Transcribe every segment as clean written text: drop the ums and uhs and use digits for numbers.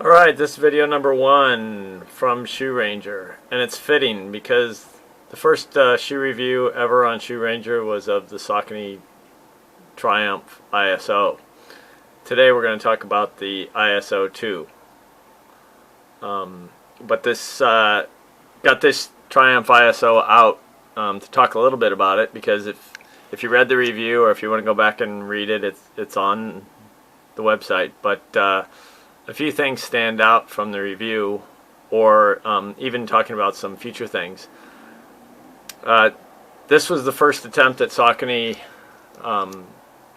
Alright, this is video number 1 from Shoe Ranger, and it's fitting because the first shoe review ever on Shoe Ranger was of the Saucony Triumph ISO. Today we're going to talk about the ISO 2. But this got this Triumph ISO out to talk a little bit about it, because if you read the review or if you want to go back and read it, it's on the website. But a few things stand out from the review, or even talking about some future things. This was the first attempt at Saucony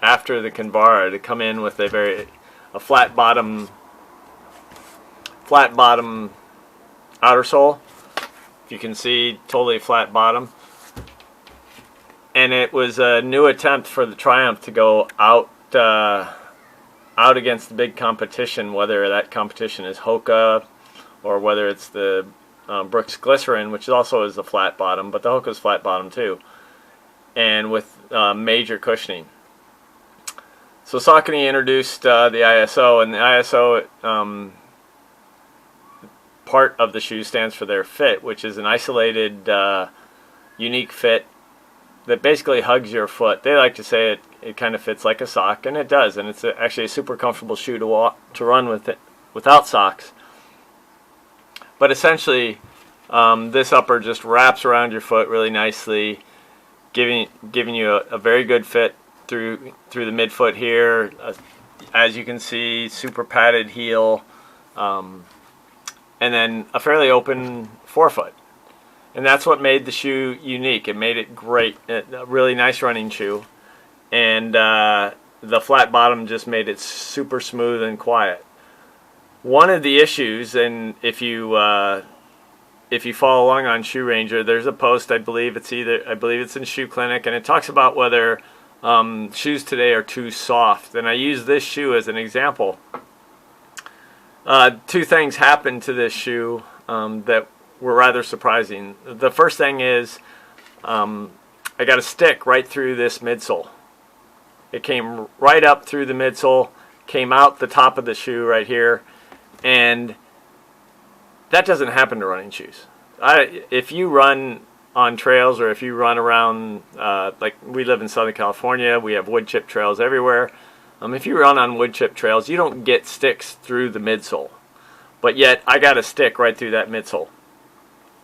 after the Kinvara to come in with a flat bottom outer sole. You can see totally flat bottom, and it was a new attempt for the Triumph to go out against the big competition, whether that competition is Hoka or whether it's the Brooks Glycerin, which also is a flat bottom, but the Hoka's flat bottom too, and with major cushioning. So Saucony introduced the ISO, and the ISO part of the shoe stands for their fit, which is an isolated, unique fit that basically hugs your foot. They like to say it kind of fits like a sock, and it does, and it's actually a super comfortable shoe to run with it without socks. But essentially, this upper just wraps around your foot really nicely, giving you a very good fit through the midfoot here. As you can see, super padded heel, and then a fairly open forefoot. And that's what made the shoe unique. It made it great, a really nice running shoe. And the flat bottom just made it super smooth and quiet. One of the issues, and if you follow along on Shoe Ranger, there's a post, I believe it's in Shoe Clinic, and it talks about whether shoes today are too soft. And I use this shoe as an example. Two things happened to this shoe that were rather surprising. The first thing is I got a stick right through this midsole. It came right up through the midsole, came out the top of the shoe right here, and that doesn't happen to running shoes. If you run on trails, or if you run around, like we live in Southern California, we have wood chip trails everywhere. If you run on wood chip trails, you don't get sticks through the midsole. But yet, I got a stick right through that midsole.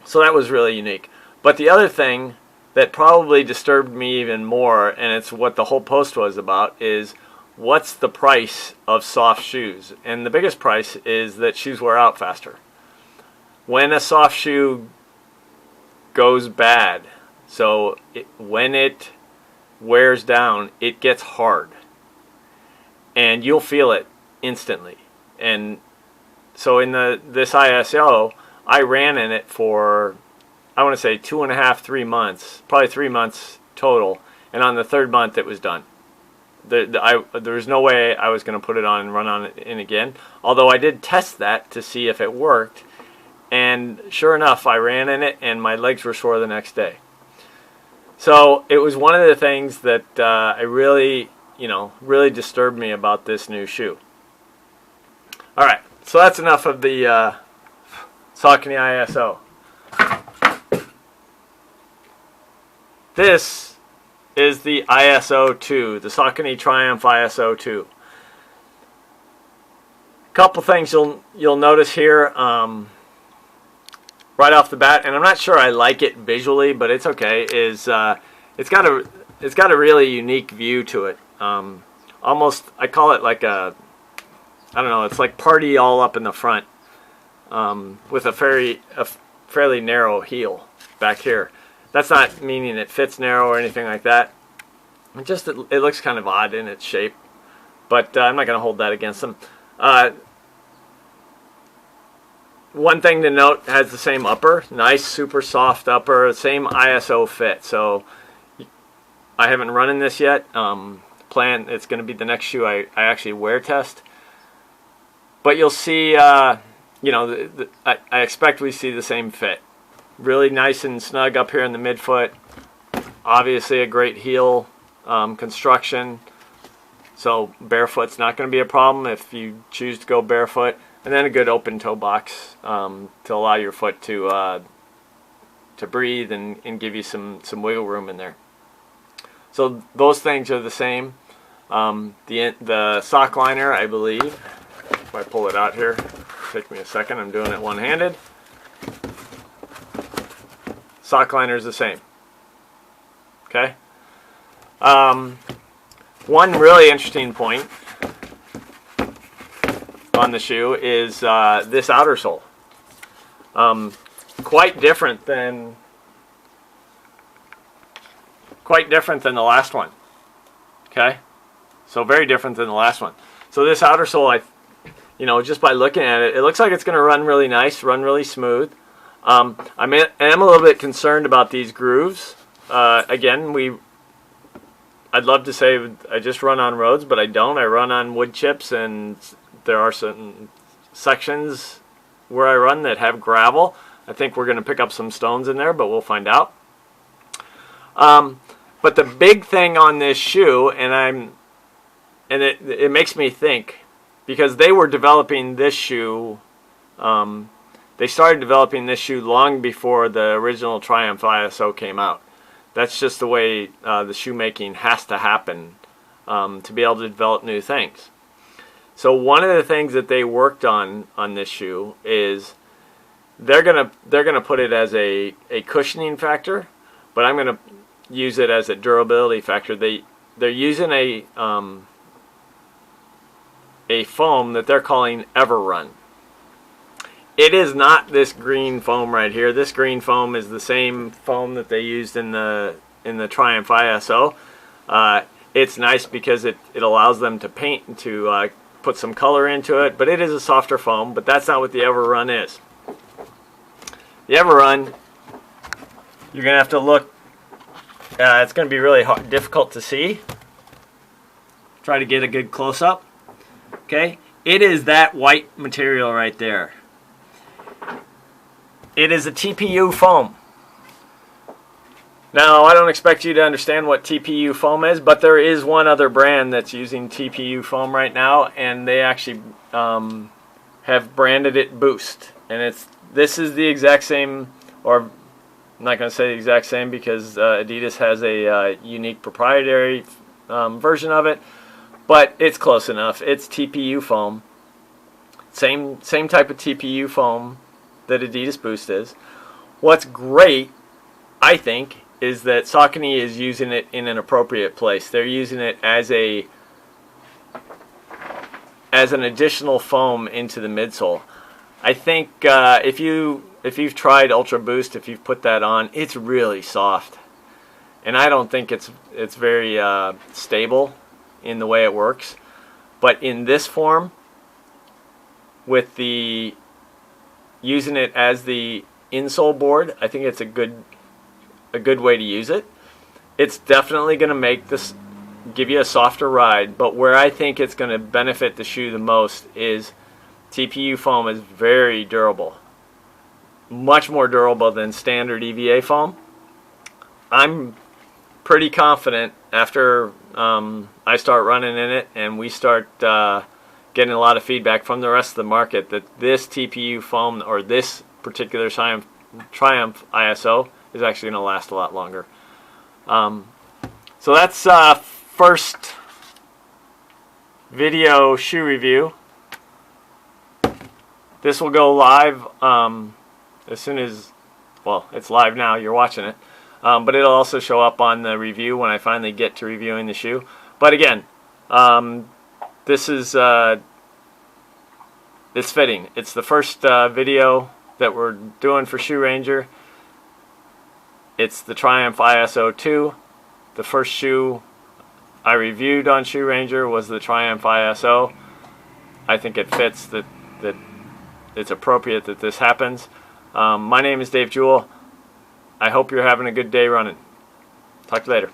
So that was really unique. But the other thing that probably disturbed me even more, and it's what the whole post was about, is what's the price of soft shoes? And the biggest price is that shoes wear out faster. When a soft shoe goes bad, so when it wears down, it gets hard. And you'll feel it instantly. And so in this ISO, I ran in it for, I want to say 2.5, 3 months, probably 3 months total, and on the third month it was done. There was no way I was going to put it on and run on it in again, although I did test that to see if it worked, and sure enough, I ran in it and my legs were sore the next day. So it was one of the things that really disturbed me about this new shoe. Alright, so that's enough of the Saucony ISO. This is the ISO 2, the Saucony Triumph ISO 2. Couple things you'll notice here right off the bat, and I'm not sure I like it visually, but it's okay. Is it's got a really unique view to it. Almost, I call it like I don't know. It's like party all up in the front. With a fairly narrow heel back here. That's not meaning it fits narrow or anything like that. It looks kind of odd in its shape, but I'm not going to hold that against them. One thing to note, has the same upper, nice super soft upper, same ISO fit. So I haven't run in this yet. It's going to be the next shoe I actually wear test. But you'll see. I expect we see the same fit. Really nice and snug up here in the midfoot. Obviously a great heel construction. So barefoot's not going to be a problem if you choose to go barefoot. and then a good open toe box to allow your foot to breathe and give you some wiggle room in there. So those things are the same. The sock liner, I believe, if I pull it out here, take me a second, I'm doing it one-handed. Sock liner is the same. Okay. One really interesting point on the shoe is this outer sole. Quite different than the last one. Okay, so very different than the last one. So this outer sole, just by looking at it, it looks like it's going to run really nice, run really smooth. I am a little bit concerned about these grooves. Again, I'd love to say I just run on roads, but I don't. I run on wood chips, and there are certain sections where I run that have gravel. I think we're going to pick up some stones in there, but we'll find out. But the big thing on this shoe, and it makes me think, because they were developing this shoe, they started developing this shoe long before the original Triumph ISO came out. That's just the way the shoemaking has to happen to be able to develop new things. So one of the things that they worked on this shoe is they're gonna put it as a cushioning factor, but I'm gonna use it as a durability factor. They're using a foam that they're calling Everun. It is not this green foam right here. This green foam is the same foam that they used in the Triumph ISO. It's nice because it allows them to paint and to put some color into it, but it is a softer foam, but that's not what the Everun is. The Everun, you're going to have to look, it's going to be really difficult to see. Try to get a good close-up. Okay, it is that white material right there. It is a TPU foam. Now, I don't expect you to understand what TPU foam is, but there is one other brand that's using TPU foam right now, and they actually have branded it Boost. And this is the exact same, or I'm not going to say the exact same because Adidas has a unique proprietary version of it, but it's close enough. It's TPU foam. Same type of TPU foam that Adidas Boost is. What's great, I think, is that Saucony is using it in an appropriate place. They're using it as an additional foam into the midsole. I think if you've tried Ultra Boost, if you've put that on, it's really soft, and I don't think it's very stable in the way it works. But in this form, with the using it as the insole board, I think it's a good way to use it. It's definitely going to make this give you a softer ride, but where I think it's going to benefit the shoe the most is TPU foam is very durable, much more durable than standard EVA foam. I'm pretty confident after I start running in it and we start getting a lot of feedback from the rest of the market that this TPU foam, or this particular Triumph ISO, is actually going to last a lot longer. So that's first video shoe review. This will go live as soon as, well, it's live now, you're watching it. But it'll also show up on the review when I finally get to reviewing the shoe. But again, this is it's fitting. It's the first video that we're doing for Shoe Ranger. It's the Triumph ISO 2. The first shoe I reviewed on Shoe Ranger was the Triumph ISO. I think it fits that it's appropriate that this happens. My name is Dave Jewell. I hope you're having a good day running. Talk to you later.